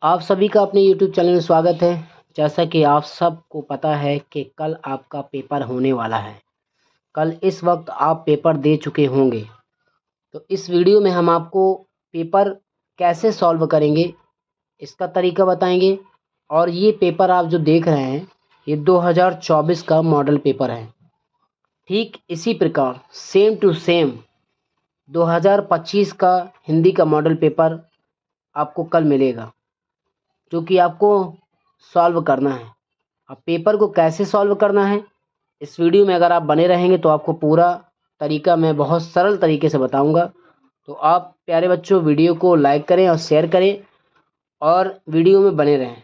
आप सभी का अपने YouTube चैनल में स्वागत है। जैसा कि आप सबको पता है कि कल आपका पेपर होने वाला है। कल इस वक्त आप पेपर दे चुके होंगे। तो इस वीडियो में हम आपको पेपर कैसे सॉल्व करेंगे इसका तरीका बताएंगे। और ये पेपर आप जो देख रहे हैं ये 2024 का मॉडल पेपर है। ठीक इसी प्रकार सेम टू सेम 2025 का हिंदी का मॉडल पेपर आपको कल मिलेगा, जो कि आपको सॉल्व करना है। अब पेपर को कैसे सॉल्व करना है इस वीडियो में अगर आप बने रहेंगे तो आपको पूरा तरीका मैं बहुत सरल तरीके से बताऊंगा। तो आप प्यारे बच्चों वीडियो को लाइक करें और शेयर करें और वीडियो में बने रहें।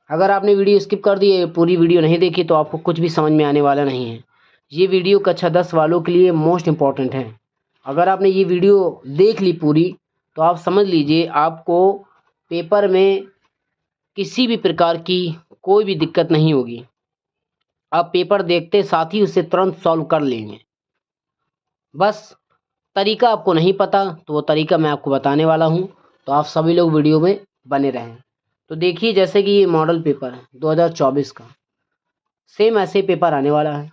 अगर आपने वीडियो स्किप कर दी, पूरी वीडियो नहीं देखी, तो आपको कुछ भी समझ में आने वाला नहीं है। ये वीडियो कक्षा 10 वालों के लिए मोस्ट इम्पॉर्टेंट है। अगर आपने ये वीडियो देख ली पूरी तो आप समझ लीजिए आपको पेपर में किसी भी प्रकार की कोई भी दिक्कत नहीं होगी। आप पेपर देखते साथ ही उसे तुरंत सॉल्व कर लेंगे। बस तरीका आपको नहीं पता तो वो तरीका मैं आपको बताने वाला हूँ, तो आप सभी लोग वीडियो में बने रहें। तो देखिए, जैसे कि ये मॉडल पेपर है 2024 का, सेम ऐसे पेपर आने वाला है।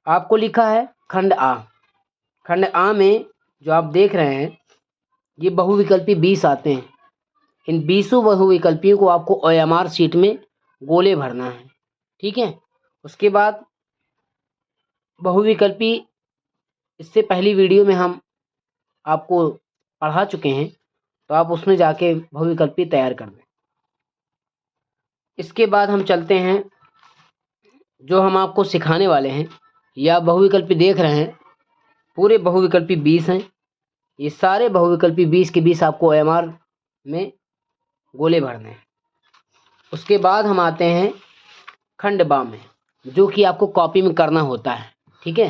आपको लिखा है खंड आ। खंड आ में जो आप देख रहे हैं ये बहुविकल्पी 20 आते हैं। इन 20 बहुविकल्पियों को आपको OMR शीट में गोले भरना है, ठीक है। उसके बाद बहुविकल्पी, इससे पहली वीडियो में हम आपको पढ़ा चुके हैं, तो आप उसमें जाके बहुविकल्पी तैयार कर दें। इसके बाद हम चलते हैं, जो हम आपको सिखाने वाले हैं या बहुविकल्पी देख रहे हैं, पूरे बहुविकल्पी 20 हैं। ये सारे बहुविकल्पी 20 के 20 आपको OMR में गोले भरने हैं। उसके बाद हम आते हैं खंड बा में, जो कि आपको कॉपी में करना होता है, ठीक है।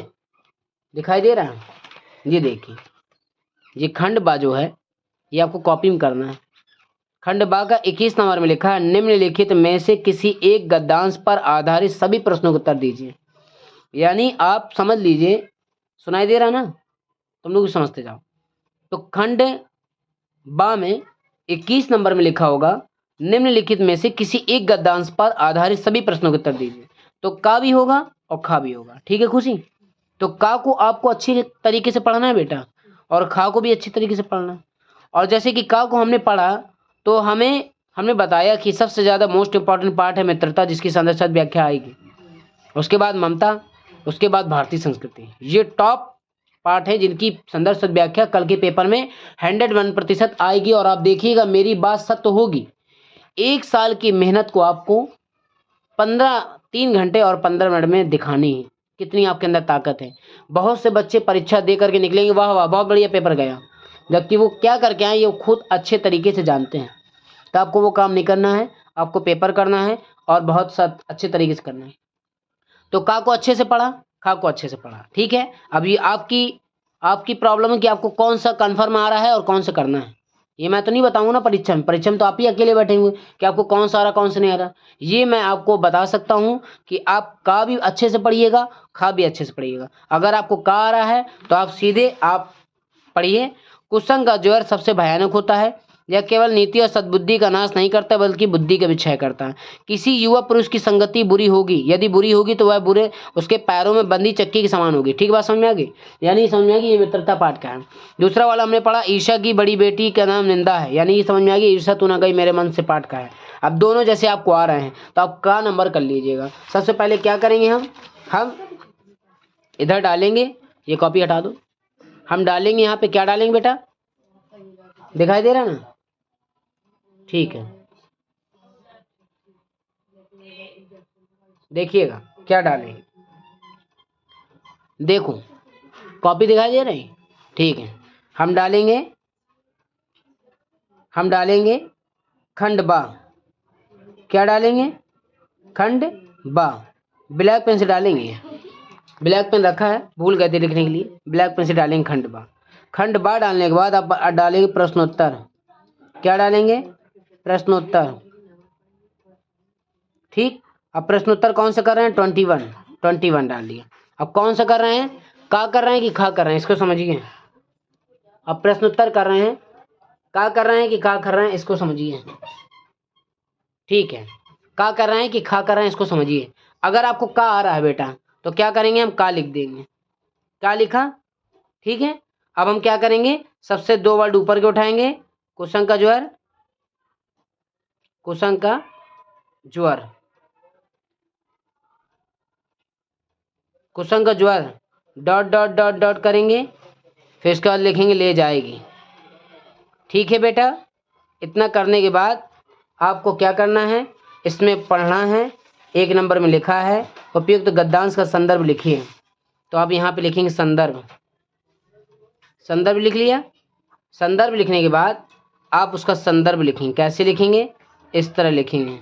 दिखाई दे रहा है? ये देखिए, ये खंड बा जो है ये आपको कॉपी में करना है। खंड बा का 21 नंबर में लिखा है, निम्नलिखित में से किसी एक गद्यांश पर आधारित सभी प्रश्नों का उत्तर दीजिए। यानी आप समझ लीजिए, सुनाई दे रहा ना, तुम लोग समझते जाओ। तो खंड बा में 21 नंबर में लिखा होगा, निम्नलिखित में से किसी एक गद्यांश पर आधारित सभी प्रश्नों के उत्तर दीजिए। तो का भी होगा और खा भी होगा, ठीक है खुशी। तो का को आपको अच्छी तरीके से पढ़ना है बेटा, और खा को भी अच्छी तरीके से पढ़ना है। और जैसे कि का को हमने पढ़ा तो हमने बताया कि सबसे ज़्यादा मोस्ट इंपॉर्टेंट पार्ट है मित्रता, जिसकी संदर्भ व्याख्या आएगी। उसके बाद ममता, उसके बाद भारतीय संस्कृति। ये टॉप पार्ट है जिनकी संदर्भ व्याख्या कल के पेपर में 101% आएगी। और आप देखिएगा, मेरी बात सत्य होगी। 1 साल की मेहनत को आपको 3 घंटे और 15 मिनट में दिखानी है। कितनी आपके अंदर ताकत है। बहुत से बच्चे परीक्षा दे करके निकलेंगे, वाह वाह बहुत बढ़िया पेपर गया, जबकि वो क्या करके आए ये खुद अच्छे तरीके से जानते हैं। तो आपको वो काम नहीं करना है, आपको पेपर करना है और बहुत अच्छे तरीके से करना है। तो का को अच्छे से पढ़ा, खा को अच्छे से पढ़ा, ठीक है। अभी आपकी प्रॉब्लम है कि आपको कौन सा कन्फर्म आ रहा है और कौन सा करना है। ये मैं तो नहीं बताऊंगा ना परीक्षा में तो आप ही अकेले बैठे हुए कि आपको कौन सा आ रहा कौन सा नहीं आ रहा। ये मैं आपको बता सकता हूँ कि आप का भी अच्छे से पढ़िएगा, खा भी अच्छे से पढ़िएगा। अगर आपको का आ रहा है तो आप सीधे आप पढ़िए, कुसंग का ज्वर सबसे भयानक होता है। यह केवल नीति और सद्बुद्धि का नाश नहीं करता बल्कि बुद्धि का भी क्षय करता है। किसी युवा पुरुष की संगति बुरी होगी, यदि बुरी होगी तो वह बुरे उसके पैरों में बंधी चक्की के समान होगी। ठीक बात समझ में आ गई? यानी समझ में आ गई, ये मित्रता पाठ का है। दूसरा वाला हमने पढ़ा, ईर्ष्या की बड़ी बेटी का नाम निंदा है। यानी ये समझ में आ गई, ईर्ष्या तू ना गई मेरे मन से पाठ का है। अब दोनों जैसे आपको आ रहे हैं तो आप का नंबर कर लीजिएगा। सबसे पहले क्या करेंगे, हम इधर डालेंगे, ये कॉपी हटा दो। हम डालेंगे यहाँ पे, क्या डालेंगे बेटा, दिखाई दे रहा ना? ठीक है, देखिएगा क्या डालेंगे। देखो कॉपी दिखाई दे रही, ठीक है। हम डालेंगे खंड बा। क्या डालेंगे? खंड बा। ब्लैक पेन से डालेंगे, ब्लैक पेन रखा है, भूल गए थे लिखने के लिए। ब्लैक पेन से डालेंगे खंड बा। खंड बा डालने के बाद आप डालेंगे प्रश्नोत्तर। क्या डालेंगे? प्रश्नोत्तर, ठीक। अब प्रश्नोत्तर कौन सा कर रहे हैं? 21 डाल दिया। अब कौन सा कर रहे हैं, का कर रहे हैं कि खा कर रहे हैं, इसको समझिए। अब प्रश्नोत्तर कर रहे हैं, का कर रहे हैं कि का कर रहे हैं, इसको समझिए। ठीक है, का कर रहे हैं कि खा कर रहे हैं, इसको समझिए। अगर आपको का आ रहा है बेटा तो क्या करेंगे, हम का लिख देंगे। का लिखा, ठीक है। अब हम क्या करेंगे, सबसे 2 वर्ड ऊपर के उठाएंगे, कुसंग का ज्वर, कुसंग का ज्वर, कुसंग का ज्वर, डॉट डॉट डॉट डॉट करेंगे, फिर उसके बाद लिखेंगे ले जाएगी। ठीक है बेटा, इतना करने के बाद आपको क्या करना है, इसमें पढ़ना है। 1 नंबर में लिखा है उपयुक्त गद्यांश का संदर्भ लिखिए, तो आप यहाँ पे लिखेंगे संदर्भ। संदर्भ लिख लिया। संदर्भ लिखने के बाद आप उसका संदर्भ लिखेंगे। कैसे लिखेंगे, इस तरह लिखेंगे,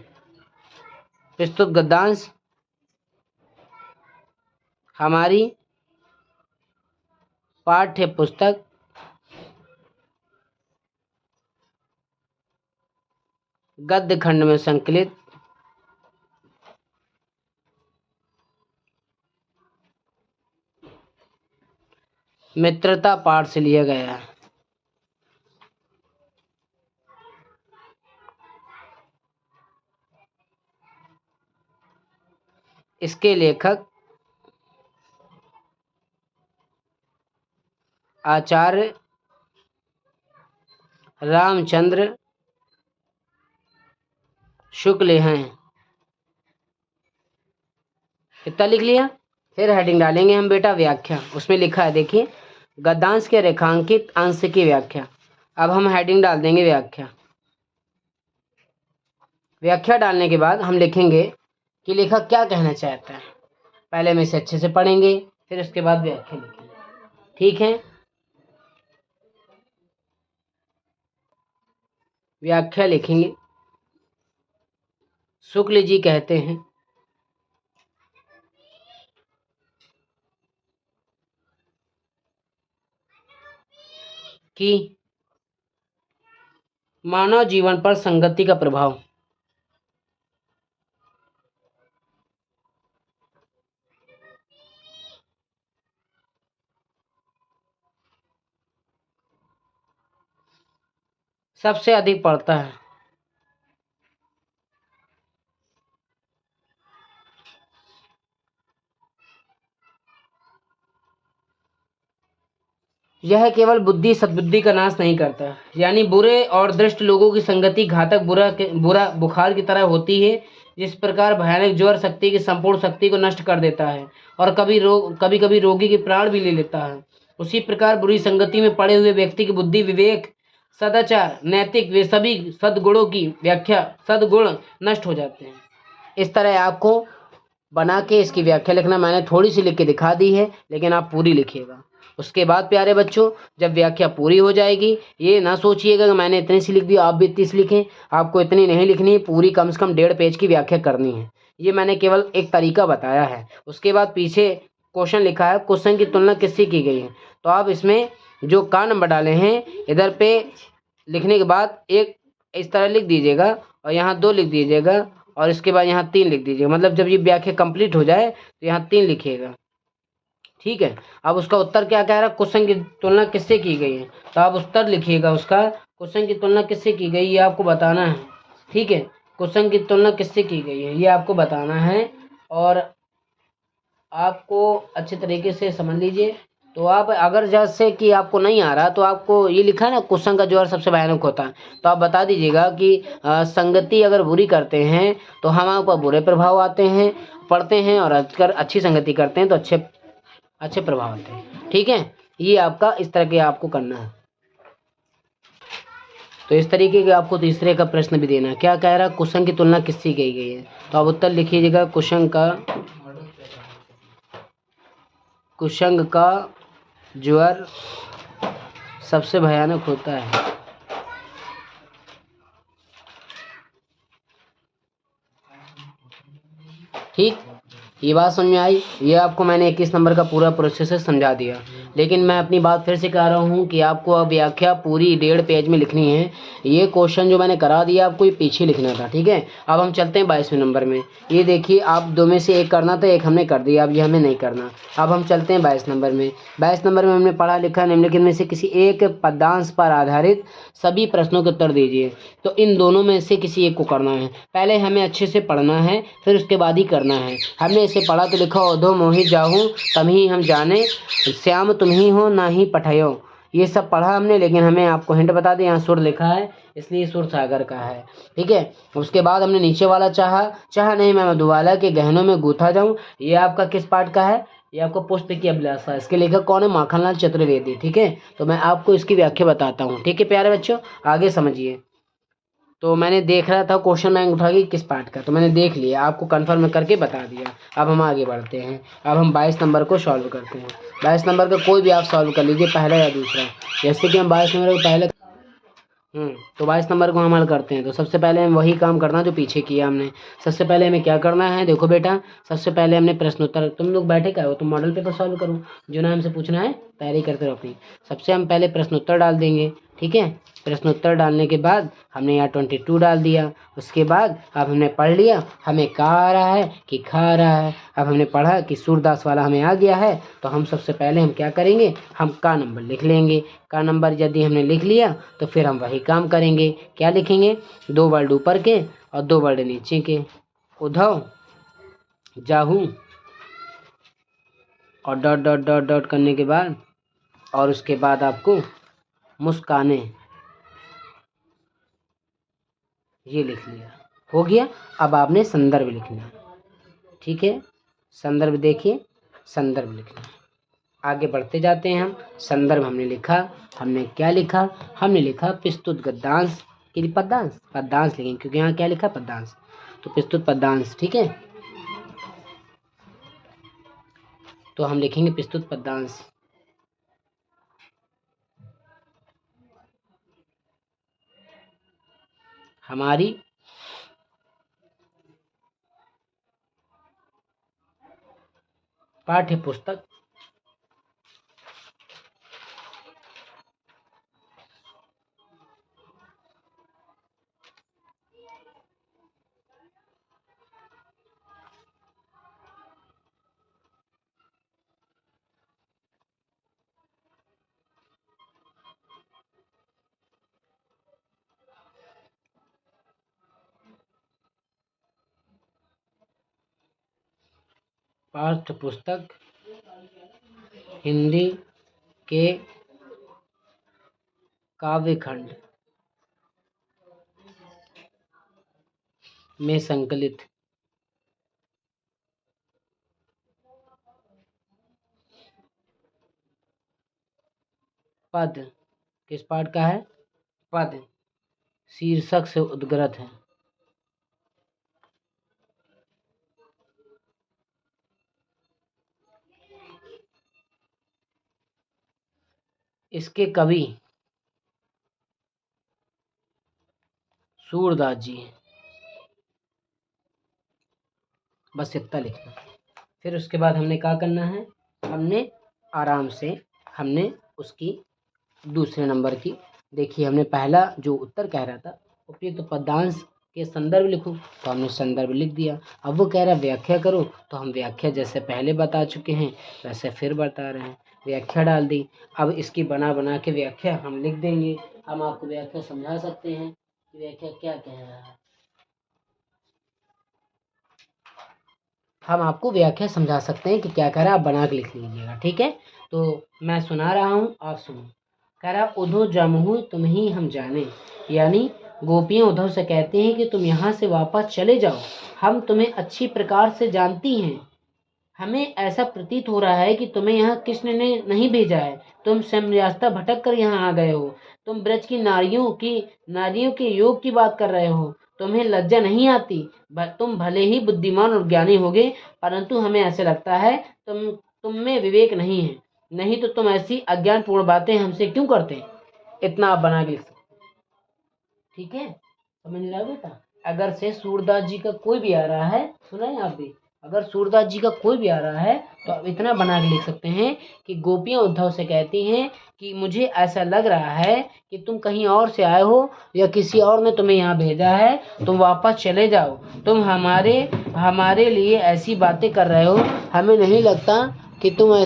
प्रस्तुत गद्यांश हमारी पाठ्य पुस्तक गद्य खंड में संकलित मित्रता पाठ से लिया गया है। इसके लेखक आचार्य रामचंद्र शुक्ल हैं। इतना लिख लिया। फिर हेडिंग डालेंगे हम बेटा व्याख्या। उसमें लिखा है देखिए, गद्यांश के रेखांकित अंश की व्याख्या। अब हम हेडिंग डाल देंगे व्याख्या। व्याख्या डालने के बाद हम लिखेंगे कि लेखक क्या कहना चाहता है। पहले हम इसे अच्छे से पढ़ेंगे, फिर उसके बाद व्याख्या लिखेंगे। ठीक है, व्याख्या लिखेंगे। शुक्ल जी कहते हैं कि मानव जीवन पर संगति का प्रभाव सबसे अधिक पड़ता है। यह केवल बुद्धि सद्बुद्धि का नाश नहीं करता, यानी बुरे और दुष्ट लोगों की संगति घातक बुरा बुखार की तरह होती है। जिस प्रकार भयानक ज्वर शक्ति की संपूर्ण शक्ति को नष्ट कर देता है और कभी कभी रोगी के प्राण भी ले लेता है, उसी प्रकार बुरी संगति में पड़े हुए व्यक्ति की बुद्धि, विवेक, सदाचार, नैतिक, वे सभी सद्गुणों की व्याख्या, सद्गुण नष्ट हो जाते हैं। इस तरह आपको बना के इसकी व्याख्या लिखना। मैंने थोड़ी सी लिख के दिखा दी है, लेकिन आप पूरी लिखिएगा। उसके बाद प्यारे बच्चों, जब व्याख्या पूरी हो जाएगी, ये ना सोचिएगा कि मैंने इतनी सी लिख दी आप भी इतनी सी लिखें। आपको इतनी नहीं लिखनी है, पूरी कम से कम 1.5 पेज की व्याख्या करनी है। ये मैंने केवल एक तरीका बताया है। उसके बाद पीछे क्वेश्चन लिखा है, क्वेश्चन की तुलना किससे की गई है, तो आप इसमें जो का नंबर डाले हैं इधर पे लिखने के बाद एक इस तरह लिख दीजिएगा और यहाँ 2 लिख दीजिएगा और इसके बाद यहाँ 3 लिख दीजिएगा। मतलब जब ये व्याख्या कंप्लीट हो जाए तो यहाँ 3 लिखिएगा। ठीक है, अब उसका उत्तर क्या कह रहा है, क्वेश्चन की तुलना किससे की गई है, तो आप उत्तर लिखिएगा उसका। क्वेश्चन की तुलना किससे की गई ये आपको बताना है। ठीक है, क्वेश्चन की तुलना किससे की गई है ये आपको बताना है और आपको अच्छे तरीके से समझ लीजिए। तो आप अगर जैसे कि आपको नहीं आ रहा तो आपको ये लिखा है ना, क्वेश्चन का ज्वर सबसे भयानक होता है, तो आप बता दीजिएगा कि संगति अगर बुरी करते हैं तो हमारे ऊपर बुरे प्रभाव आते हैं, पड़ते हैं, और अगर अच्छी संगति करते हैं तो अच्छे प्रभाव आते हैं। ठीक है, ये आपका इस तरह के आपको करना है। तो इस तरीके के आपको तीसरे का प्रश्न भी देना है। क्या कह रहा है, क्वेश्चन की तुलना किससे की गई है, तो आप उत्तर लिखिएगा, कुसंग का ज्वर सबसे भयानक होता है। ठीक, ये बात समझ में आई। ये आपको मैंने 21 नंबर का पूरा प्रोसेस समझा दिया। लेकिन मैं अपनी बात फिर से कह रहा हूँ कि आपको अब व्याख्या पूरी 1.5 पेज में लिखनी है। ये क्वेश्चन जो मैंने करा दिया आपको ये पीछे लिखना था, ठीक है। अब हम चलते हैं 22वें नंबर में। ये देखिए आप दो में से एक करना था, एक हमने कर दिया, अब ये हमें नहीं करना। अब हम चलते हैं 22 नंबर में। 22 नंबर में हमने पढ़ा लिखा निम्नलिखित में से किसी एक पद्यांश पर आधारित सभी प्रश्नों के उत्तर दीजिए। तो इन दोनों में से किसी एक को करना है। पहले हमें अच्छे से पढ़ना है, फिर उसके बाद ही करना है। हमने इसे पढ़ा तो लिखा ओधो मोहि जाहूँ तम ही हम जाने, श्याम तुम ही हो ना ही पठयो। ये सब पढ़ा हमने, लेकिन हमें आपको हिंट बता दें, यहाँ सुर लिखा है इसलिए सुर सागर का है, ठीक है। उसके बाद हमने नीचे वाला चाहा नहीं मैं मधुबाला के गहनों में गूथा जाऊं। ये आपका किस पाठ का है? ये आपको पुष्प की अभिलाषा, इसके लेखक कौन है? माखनलाल चतुर्वेदी, ठीक है। तो मैं आपको इसकी व्याख्या बताता हूँ, ठीक है प्यारे बच्चों, आगे समझिए। तो मैंने देख रहा था क्वेश्चन बैंक उठा के किस पार्ट का, तो मैंने देख लिया, आपको कंफर्म करके बता दिया। अब हम आगे बढ़ते हैं। अब हम 22 नंबर को सॉल्व करते हैं। 22 नंबर का कोई भी आप सॉल्व कर लीजिए, पहला या दूसरा। जैसे कि हम 22 नंबर को पहले तो 22 नंबर को हम हल करते हैं। तो सबसे पहले हम वही काम करना जो पीछे किया हमने। सबसे पहले हमें क्या करना है, देखो बेटा, सबसे पहले हमने प्रश्नोत्तर, तुम लोग बैठे क्या हो, तुम मॉडल पेपर सॉल्व करो, जो ना हमसे पूछना है तैयारी करते रहो अपनी। सबसे हम पहले प्रश्नोत्तर डाल देंगे, ठीक है। प्रश्नोत्तर डालने के बाद हमने यहाँ 22 डाल दिया। उसके बाद अब हमने पढ़ लिया हमें का आ रहा है कि खा आ रहा है। अब हमने पढ़ा कि सूरदास वाला हमें आ गया है, तो हम सबसे पहले हम क्या करेंगे, हम का नंबर लिख लेंगे। का नंबर यदि हमने लिख लिया तो फिर हम वही काम करेंगे। क्या लिखेंगे? 2 वर्ड ऊपर के और 2 वर्ड नीचे के। उद्धव जाहू और डॉट डॉट डॉट डॉट करने के बाद, और उसके बाद आपको मुस्काने, ये लिख लिया, हो गया। अब आपने संदर्भ लिखना, ठीक है। संदर्भ देखिए, संदर्भ लिखना। आगे बढ़ते जाते हैं हम। संदर्भ हमने लिखा, हमने क्या लिखा, हमने लिखा प्रस्तुत गद्यांश के लिए पद्यांश, पद्यांश लिखेंगे क्योंकि यहाँ क्या लिखा, पद्यांश। तो प्रस्तुत पद्यांश, ठीक है। तो हम लिखेंगे प्रस्तुत पद्यांश। हमारी पाठ्य पुस्तक पाठ्य पुस्तक हिंदी के काव्यखंड में संकलित पद, किस पाठ का है? पद शीर्षक से उद्गृत है। इसके कवि सूरदास जी हैं। बस इतना लिखना। फिर उसके बाद हमने क्या करना है, हमने आराम से हमने उसकी दूसरे नंबर की, देखिए हमने पहला जो उत्तर कह रहा था उपयुक्त पद्यांश के संदर्भ लिखो, तो हमने संदर्भ लिख दिया। अब वो कह रहा है व्याख्या करो, तो हम व्याख्या जैसे पहले बता चुके हैं वैसे फिर बता रहे हैं, व्याख्या डाल दी। अब इसकी बना बना के व्याख्या हम लिख देंगे। हम आपको व्याख्या समझा सकते हैं कि व्याख्या क्या कह रहा है, हम आपको व्याख्या समझा सकते हैं कि क्या कह रहा है, आप बना के लिख लीजिएगा, ठीक है। तो मैं सुना रहा हूँ, आप सुनो। कह रहा उधो जमहू तुम ही हम जाने, यानी गोपियाँ उद्धव से कहती हैं कि तुम यहाँ से वापस चले जाओ, हम तुम्हें अच्छी प्रकार से जानती हैं। हमें ऐसा प्रतीत हो रहा है कि तुम्हें यहाँ कृष्ण ने नहीं भेजा है, तुम स्वयं रास्ता भटक कर यहाँ आ गए हो। तुम ब्रज की नारियों के योग की बात कर रहे हो, तुम्हें लज्जा नहीं आती। तुम भले ही बुद्धिमान और ज्ञानी होगे, परंतु हमें ऐसे लगता है तुम में विवेक नहीं है, नहीं तो तुम ऐसी अज्ञानपूर्ण बातें हमसे क्यों करते। इतना आप बना के लिख सकते, ठीक है। समझ रहा बेटा। अगर से सूरदास जी का कोई भी आ रहा है, सुना है आप भी, अगर सूरदास जी का कोई भी आ रहा है तो आप इतना बना के लिख सकते हैं कि गोपियाँ उद्धव से कहती हैं कि मुझे ऐसा लग रहा है कि तुम कहीं और से आए हो या किसी और ने तुम्हें यहाँ भेजा है, तुम वापस चले जाओ। तुम हमारे लिए ऐसी बातें कर रहे हो, हमें नहीं लगता कि तुम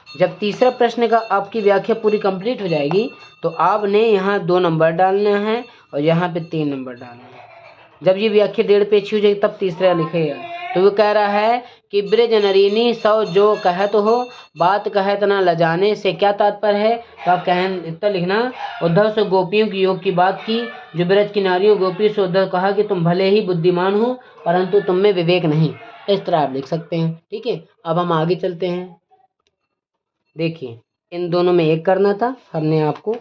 जब तीसरा प्रश्न का आपकी व्याख्या पूरी कंप्लीट हो जाएगी तो आपने यहाँ 2 नंबर डालना है और यहाँ पे 3 नंबर डालना है। जब ये व्याख्या 1.5 पेज हो जाएगी तब तीसरा लिखेगा। तो वो कह रहा है कि ब्रज नरीनी सौ जो कहत हो, बात कहत ना लजाने से क्या तात्पर्य है। तो आप कहें इतना लिखना, उद्धव से गोपियों की योग की बात की, जो ब्रज की नारियों गोपियों से उद्धव कहा कि तुम भले ही बुद्धिमान हो परंतु तुम में विवेक नहीं। इस तरह आप लिख सकते हैं। ठीक है, अब हम आगे चलते हैं। देखिए, इन दोनों में एक करना था, हमने आपको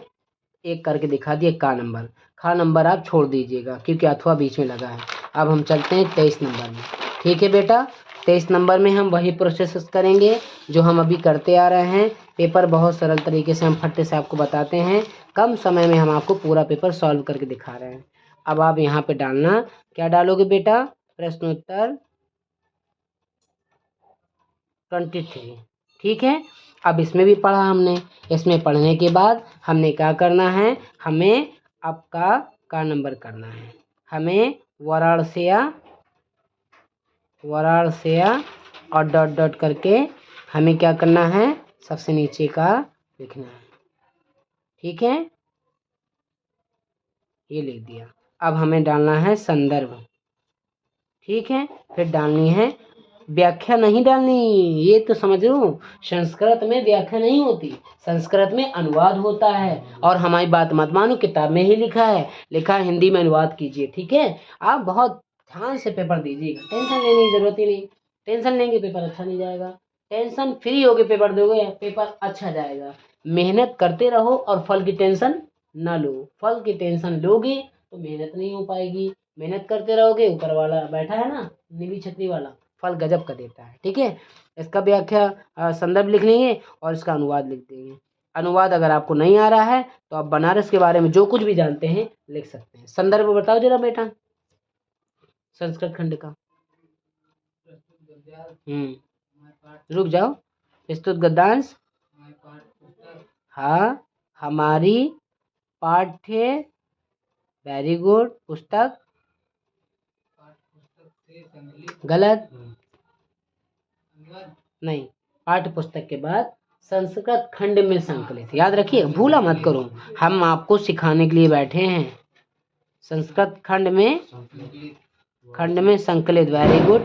एक करके दिखा दिया। का नंबर, खा नंबर आप छोड़ दीजिएगा क्योंकि अथवा बीच में लगा है। अब हम चलते हैं 23 नंबर में। ठीक है बेटा, 23 नंबर में हम वही प्रोसेस करेंगे जो हम अभी करते आ रहे हैं। पेपर बहुत सरल तरीके से हम फट्टे से आपको बताते हैं, कम समय में हम आपको पूरा पेपर सॉल्व करके दिखा रहे हैं। अब आप यहाँ पे डालना, क्या डालोगे बेटा, प्रश्नोत्तर 23। ठीक है, अब इसमें भी पढ़ा हमने। इसमें पढ़ने के बाद हमने क्या करना है, हमें आपका का नंबर करना है। हमें वाराणसी और डॉट डॉट करके हमें क्या करना है, सबसे नीचे का लिखना है। ठीक है, ये लिख दिया। अब हमें डालना है संदर्भ। ठीक है, फिर डालनी है व्याख्या, नहीं डालनी, ये तो समझ लो। संस्कृत में व्याख्या नहीं होती, संस्कृत में अनुवाद होता है। और हमारी बात मत मानो, किताब में ही लिखा है हिंदी में अनुवाद कीजिए। ठीक है, आप बहुत ध्यान से पेपर दीजिएगा, टेंशन लेने की जरूरत ही नहीं। टेंशन लेंगे पेपर अच्छा नहीं जाएगा, टेंशन फ्री होके पेपर दोगे पेपर अच्छा जाएगा। मेहनत करते रहो और फल की टेंशन ना लो। फल की टेंशन लोगे तो मेहनत नहीं हो पाएगी। मेहनत करते रहोगे, ऊपर वाला बैठा है ना नीली छतरी वाला, फल गजब का देता है। ठीक है, इसका व्याख्या संदर्भ लिख लेंगे और इसका अनुवाद लिख देंगे। अनुवाद अगर आपको नहीं आ रहा है तो आप बनारस के बारे में जो कुछ भी जानते हैं लिख सकते हैं। संदर्भ बताओ जरा बेटा, संस्कृत खंड का। रुक जाओ, प्रस्तुत गद्यांश, हाँ हमारी पाठ्य, वेरी गुड, पुस्तक, गलत नहीं, पाठ्य पुस्तक के बाद संस्कृत खंड में संकलित, याद रखिए, भूला मत करो, हम आपको सिखाने के लिए बैठे हैं। संस्कृत खंड में संकलित, वेरी गुड,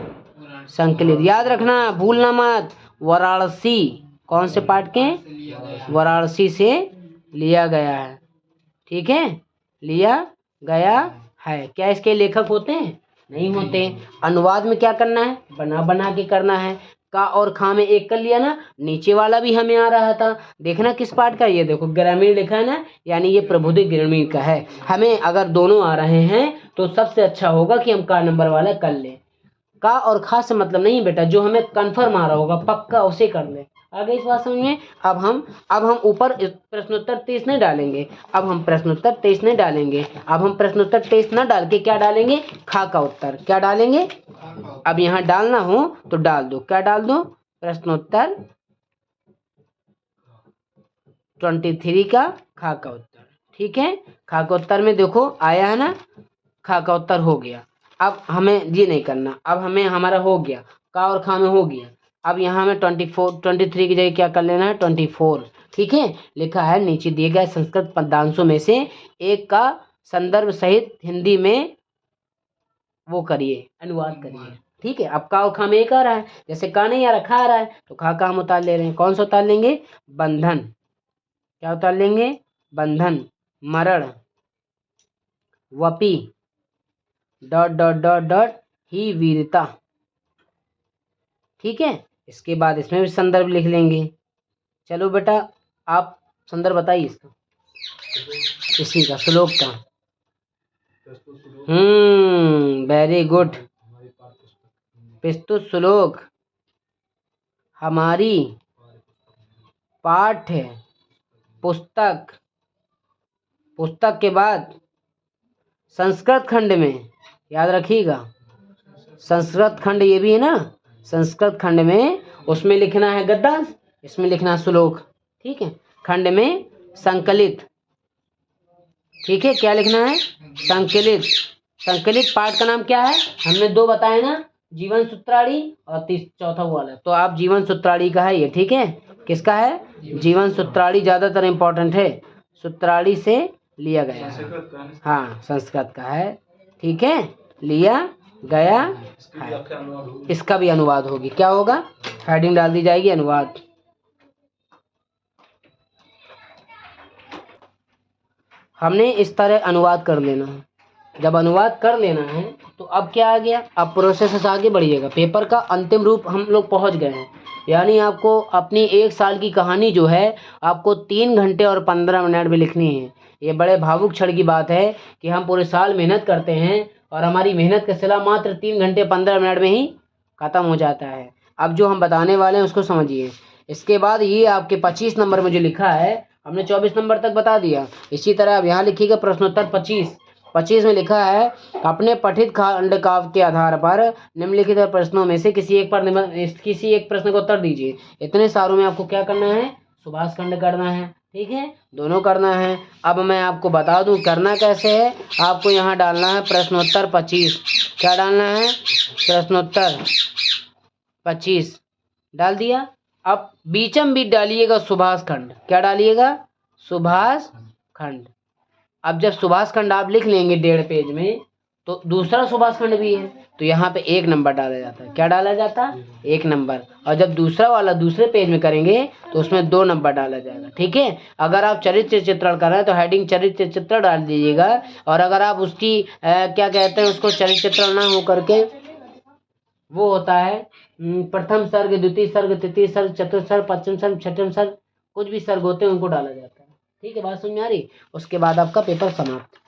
संकलित याद रखना, भूलना मत। वाराणसी कौन से पाठ के, वाराणसी से लिया गया है। ठीक है, लिया गया है। क्या इसके लेखक होते हैं, नहीं होते। अनुवाद में क्या करना है, बना बना के करना है। का और खा में एक कर लिया ना, नीचे वाला भी हमें आ रहा था, देखना किस पाठ का, ये देखो ग्रामीण लिखा है ना, यानी ये प्रबुद्ध ग्रामीण का है। हमें अगर दोनों आ रहे हैं तो सबसे अच्छा होगा कि हम का नंबर वाला कर लें। का और खा से मतलब नहीं बेटा, जो हमें कन्फर्म आ रहा होगा पक्का उसे कर ले। आ गई इस बात समझ में। अब हम ऊपर प्रश्नोत्तर 23 नहीं डालेंगे, अब हम प्रश्नोत्तर 23 नहीं डालेंगे, अब हम प्रश्नोत्तर 23 ना डाल के क्या डालेंगे, खा का उत्तर। क्या डालेंगे, अब यहाँ डालना हो तो डाल दो, क्या डाल दो, प्रश्नोत्तर 23 का खा का उत्तर। ठीक है, खा का उत्तर में देखो आया है ना, खा का उत्तर हो गया। अब हमें ये नहीं करना, अब हमें हमारा हो गया, का और खा में हो गया। अब यहाँ में 23 की जगह क्या कर लेना है, 24। ठीक है, लिखा है नीचे दिए गए संस्कृत पद्यांशों में से एक का संदर्भ सहित हिंदी में वो करिए, अनुवाद करिए। ठीक है, अब का और खा में एक आ रहा है, जैसे का नहीं आ रहा, खा आ रहा है, तो खा का हम उतार ले रहे हैं। कौन सा उतार लेंगे, बंधन, क्या उतार लेंगे, बंधन, मरण, वपी, डॉट डॉट डॉट डॉट ही वीरता। ठीक है, इसके बाद इसमें भी संदर्भ लिख लेंगे। चलो बेटा, आप संदर्भ बताइए इसका, इसी का श्लोक का। वेरी गुड, प्रस्तुत श्लोक हमारी पाठ्य पुस्तक, पुस्तक के बाद संस्कृत खंड में, याद रखिएगा, संस्कृत खंड ये भी है ना, संस्कृत खंड में उसमें लिखना है गद्यांश, इसमें लिखना है श्लोक। ठीक है, खंड में संकलित। ठीक है, क्या लिखना है? संकलित। संकलित पाठ का नाम क्या है? हमने दो बताए ना, जीवन सूत्राणी और चौथा वाला, तो आप जीवन सूत्राणी का है ये। ठीक है, किसका है? जीवन सूत्राणी ज्यादातर इंपॉर्टेंट है, सूत्राणी से लिया गया है। हाँ, संस्कृत का है। ठीक है, लिया गया है। इसका भी अनुवाद होगी। क्या होगा? हेडिंग डाल दी जाएगी, अनुवाद। हमने इस तरह अनुवाद कर लेना है। जब अनुवाद कर लेना है तो अब क्या आ गया? अब प्रोसेस से आगे बढ़िएगा। पेपर का अंतिम रूप हम लोग पहुंच गए हैं, यानी आपको अपनी 1 साल की कहानी जो है आपको 3 घंटे और 15 मिनट में लिखनी है। ये बड़े भावुक क्षण की बात है कि हम पूरे साल मेहनत करते हैं और हमारी मेहनत का सिला मात्र 3 घंटे 15 मिनट में ही खत्म हो जाता है। अब जो हम बताने वाले हैं उसको समझिए। इसके बाद ये आपके 25 नंबर में जो लिखा है, हमने 24 नंबर तक बता दिया। इसी तरह अब यहाँ लिखिएगा प्रश्नोत्तर 25 में लिखा है, अपने पठित खंड काव्य के आधार पर निम्नलिखित प्रश्नों में से किसी एक प्रश्न का उत्तर दीजिए। इतने सारों में आपको क्या करना है? सुभाष खंड करना है। ठीक है, दोनों करना है। अब मैं आपको बता दूं करना कैसे है। आपको यहाँ डालना है प्रश्नोत्तर 25। क्या डालना है? प्रश्नोत्तर 25 डाल दिया। अब बीचम बीच डालिएगा सुभाष खंड। क्या डालिएगा? सुभाष खंड। अब जब सुभाष खंड आप लिख लेंगे 1.5 पेज में, तो दूसरा सुभाष खंड भी है, तो यहाँ पे 1 नंबर डाला जाता है। क्या डाला जाता है? 1 नंबर। और जब दूसरा वाला दूसरे पेज में करेंगे तो उसमें 2 नंबर डाला जाएगा। ठीक है, अगर आप चरित्र चित्रण कर रहे हैं तो हेडिंग चरित्र चित्र डाल दीजिएगा। और अगर आप उसकी क्या कहते हैं उसको, चरित्र चित्रण ना हो करके वो होता है प्रथम सर्ग, द्वितीय सर्ग, तृतीय सर्ग, चतुर्थ सर्ग, पंचम सर्ग, छठम सर्ग, कुछ भी सर्ग होते हैं उनको डाला जाता है। ठीक है, बात समझ में आ रही? उसके बाद आपका पेपर समाप्त।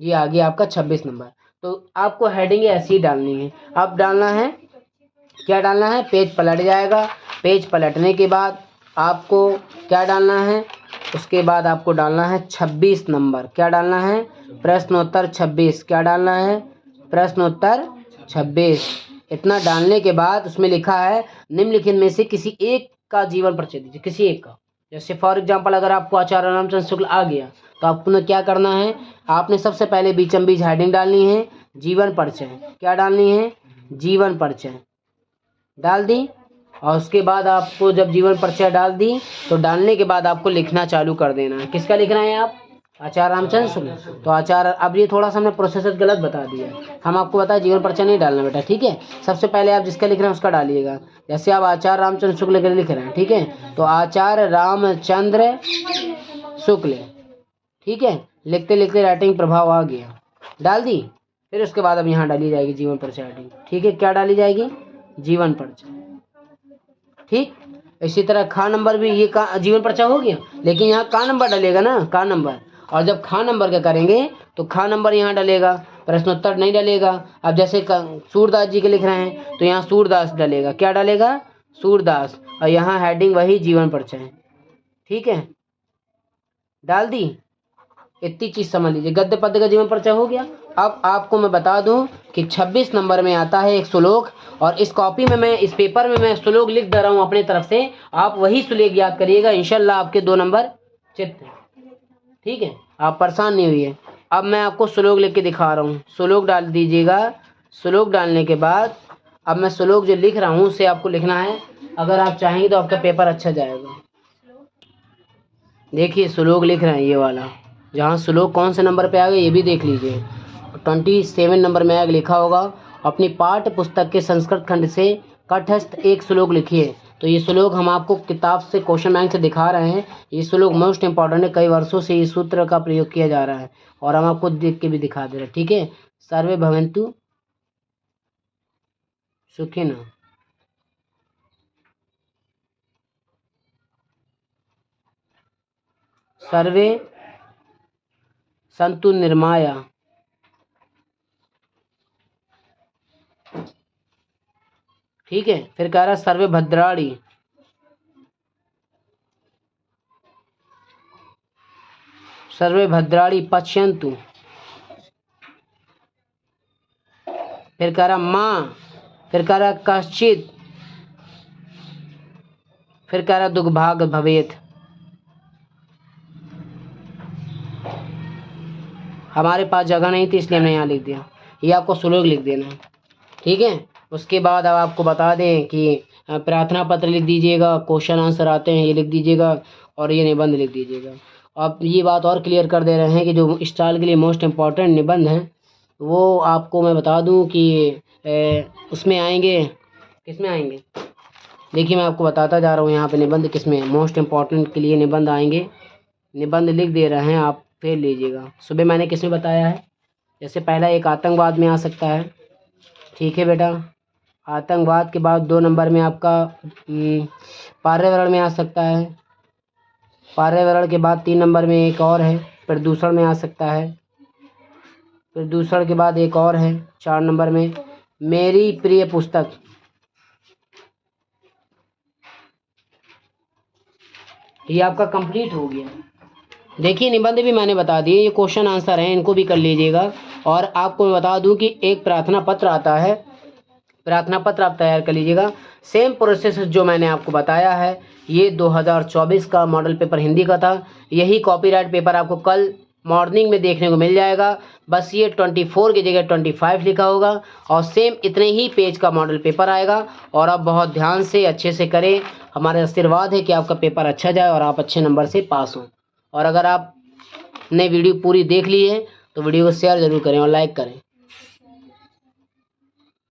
ये आ गया आपका 26 नंबर। तो आपको हेडिंग ऐसी ही डालनी है। अब डालना है, क्या डालना है? पेज पलट जाएगा। पेज पलटने के बाद आपको क्या डालना है? उसके बाद आपको डालना है 26 नंबर। क्या डालना है? प्रश्नोत्तर 26। क्या डालना है? प्रश्नोत्तर 26। इतना डालने के बाद उसमें लिखा है निम्नलिखित में से किसी एक का जीवन परिचय दीजिए। किसी एक का, जैसे फॉर एग्जाम्पल अगर आपको आचार्य रामचंद्र शुक्ल आ गया तो आपको क्या करना है? आपने सबसे पहले बीचम बीच हेडिंग डालनी है जीवन परिचय। क्या डालनी है? जीवन परिचय डाल दी। और उसके बाद आपको जब जीवन परिचय डाल दी तो डालने के बाद आपको लिखना चालू कर देना है। किसका लिखना है आप? आचार्य रामचंद्र शुक्ल। तो आचार्य, अब ये थोड़ा सा हमने प्रोसेस गलत बता दिया, हम आपको बताया जीवन परिचय नहीं डालना बेटा। ठीक है, सबसे पहले आप जिसका लिख रहे हैं उसका डालिएगा। जैसे आप आचार्य रामचंद्र शुक्ल के लिख रहे हैं, ठीक है, तो आचार्य रामचंद्र शुक्ल। ठीक है, लिखते लिखते राइटिंग प्रभाव आ गया, डाल दी। फिर उसके बाद अब यहाँ डाली जाएगी जीवन परिचय हेडिंग। ठीक है, क्या डाली जाएगी? जीवन परिचय। ठीक, इसी तरह खा नंबर भी, ये का जीवन परिचय हो गया, लेकिन यहाँ का नंबर डलेगा ना, का नंबर। और जब खा नंबर का करेंगे तो खा नंबर यहाँ डलेगा, प्रश्नोत्तर नहीं डलेगा। अब जैसे सूरदास जी के लिख रहे हैं तो यहाँ सूरदास डलेगा। क्या डलेगा? सूरदास। और यहाँ हेडिंग वही जीवन परिचय। ठीक है, डाल दी। इतनी चीज समझ लीजिए, गद्य पद्य का जीवन परिचय हो गया। अब आपको मैं बता दूं कि 26 नंबर में आता है एक श्लोक, और इस कॉपी में मैं, इस पेपर में मैं श्लोक लिख दे रहा हूं अपने तरफ से, आप वही श्लोक याद करिएगा, इंशाल्लाह आपके 2 नंबर चित्त। ठीक है, आप परेशान नहीं हुई है। अब मैं आपको श्लोक लिख के दिखा रहा हूँ, श्लोक डाल दीजिएगा। श्लोक डालने के बाद अब मैं श्लोक जो लिख रहा हूँ उसे आपको लिखना है। अगर आप चाहेंगे तो आपका पेपर अच्छा जाएगा। देखिए श्लोक लिख रहे हैं ये वाला, जहाँ श्लोक कौन से नंबर पे आ गए ये भी देख लीजिए। 27 नंबर में आगे लिखा होगा, अपनी पाठ्य पुस्तक के संस्कृत खंड से कंठस्थ एक श्लोक लिखिए। तो ये श्लोक हम आपको किताब से क्वेश्चन बैंक से दिखा रहे हैं। ये श्लोक मोस्ट इंपॉर्टेंट है, कई वर्षों से इस सूत्र का प्रयोग किया जा रहा है और हम आपको देख के भी दिखा दे रहे हैं। ठीक है, सर्वे भवन्तु सुखिनः। सर्वे संतु निर्माया। ठीक है, फिर कह रहा है सर्वे भद्राणी। सर्वे भद्राणी पश्यन्तु। फिर कह रहा माँ फिर कह रहा कश्चित, फिर कह रहा दुर्भाग भवेत। हमारे पास जगह नहीं थी इसलिए हमने यहाँ लिख दिया, ये आपको श्लोक लिख देना है, ठीक है। उसके बाद अब आपको बता दें कि प्रार्थना पत्र लिख दीजिएगा, क्वेश्चन आंसर आते हैं ये लिख दीजिएगा, और ये निबंध लिख दीजिएगा। अब ये बात और क्लियर कर दे रहे हैं कि जो स्टाइल के लिए मोस्ट इम्पॉर्टेंट निबंध हैं वो आपको मैं बता दूं कि उसमें आएंगे, किस में आएंगे, देखिए मैं आपको बताता जा रहा हूँ यहाँ पे निबंध किस में मोस्ट इम्पॉर्टेंट के लिए निबंध आएंगे। निबंध लिख दे रहे हैं, आप फिर लीजिएगा। सुबह मैंने किस में बताया है, जैसे पहला एक आतंकवाद में आ सकता है, ठीक है बेटा। आतंकवाद के बाद 2 नंबर में आपका पर्यावरण में आ सकता है। पर्यावरण के बाद 3 नंबर में एक और है, प्रदूषण में आ सकता है। प्रदूषण के बाद एक और है 4 नंबर में, मेरी प्रिय पुस्तक। ये आपका कंप्लीट हो गया। देखिए निबंध भी मैंने बता दिए, ये क्वेश्चन आंसर हैं, इनको भी कर लीजिएगा। और आपको मैं बता दूं कि एक प्रार्थना पत्र आता है, प्रार्थना पत्र आप तैयार कर लीजिएगा। सेम प्रोसेस जो मैंने आपको बताया है, ये 2024 का मॉडल पेपर हिंदी का था। यही कॉपीराइट पेपर आपको कल मॉर्निंग में देखने को मिल जाएगा, बस ये 24 की जगह 25 लिखा होगा, और सेम इतने ही पेज का मॉडल पेपर आएगा। और आप बहुत ध्यान से अच्छे से करें, हमारा आशीर्वाद है कि आपका पेपर अच्छा जाए और आप अच्छे नंबर से पास हों। और अगर आपने वीडियो पूरी देख ली है तो वीडियो को शेयर ज़रूर करें और लाइक करें।